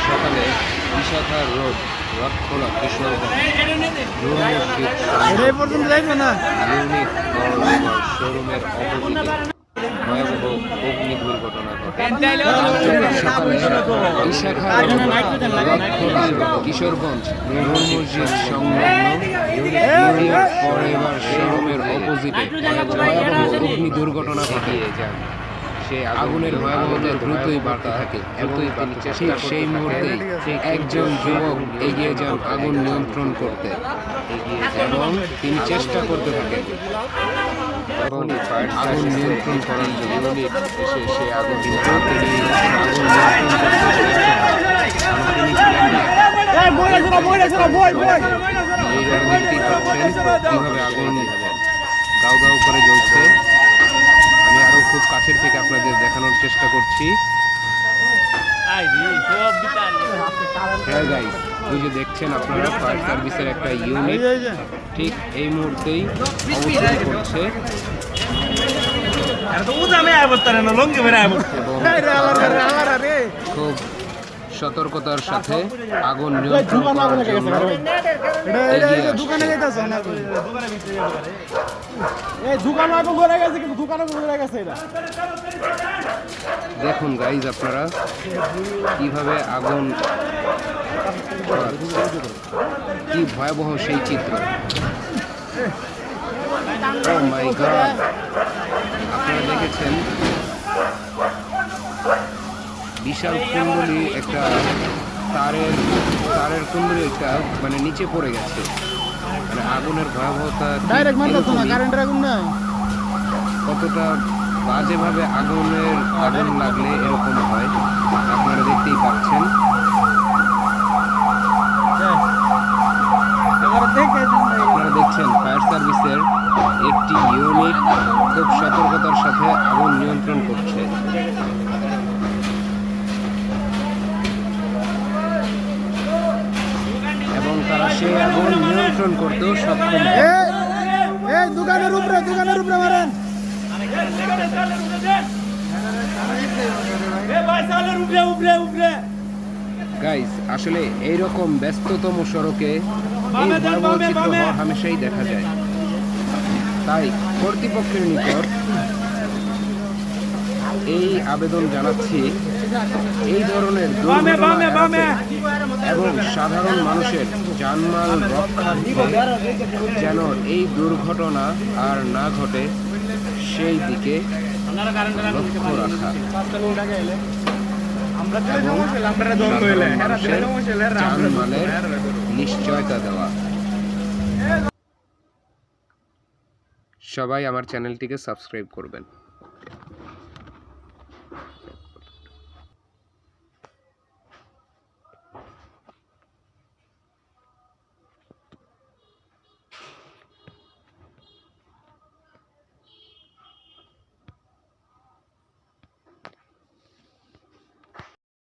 সকালে Bishakha road Rathkhola Kishoreganj unique শোরুমের অপোজিটে ভয়াবহ অগ্নি দুর্ঘটনা ঘটে। বিশাখা কিশোরগঞ্জ নূর মসজিদ সংলগ্ন ইউনিক ফরএভার শোরুমের অপোজিটে ভয়াবহ অগ্নি দুর্ঘটনা ঘটিয়ে যান। সেই আগুনের ভয়াবহতা দ্রুতই বাড়তে থাকে এবং ঠিক সেই মুহূর্তে একজন যুবক এগিয়ে যান আগুন নিয়ন্ত্রণ করতে এবং তিনি চেষ্টা করতে থাকেন এবং আগুন নিয়ন্ত্রণ করার জন্য এসে সেই আগুন নিয়ন্ত্রণ করতে কিভাবে আগুন গাও গাও করে জ্বলছে। আমি আরো খুব কাছের থেকে আপনাদের দেখানোর চেষ্টা করছি। ওই যে দেখছেন আপনারা ফায়ার সার্ভিসের একটা ইউনিট ঠিক এই মুহূর্তেই অবস্থান করছে খুব সতর্কতার সাথে আগুন নিয়ন্ত্রণ করার জন্য দেখুন গাইজ আপনারা কিভাবে আগুন, কি ভয়াবহ সেই চিত্র। Oh my God! আপনারা দেখেছেন বিশাল কুণ্ডলী একটা তারের কুণ্ডলী একটা মানে নিচে পড়ে গেছে। মানে আগুনের ভয়াবহতা কতটা বাজেভাবে আগুন লাগলে এরকম হয় আপনারা দেখতেই পাচ্ছেন। আপনারা দেখছেন ফায়ার সার্ভিসের একটি ইউনিট খুব সতর্কতার সাথে আগুন নিয়ন্ত্রণ করছে। এবং তারা সেই আগুন নিয়ন্ত্রণ করতেও সক্ষম। দোকানের উপরে মারেন। গাইস আসলে এইরকম ব্যস্ততম সড়কে এই ভয়াবহ চিত্র হামেশাই দেখা যায়। তাই কর্তৃপক্ষের নিকট এই আবেদন জানাচ্ছি, এই ধরনের দুর্ঘটনা এবং সাধারণ মানুষের জানমাল রক্ষার্থে যেন এই দুর্ঘটনা আর না ঘটে সেই দিকে লক্ষ্য রাখা এবং জানমালের নিশ্চয়তা দেওয়া। সবাই আমার চ্যানেলটিকে সাবস্ক্রাইব করবেন।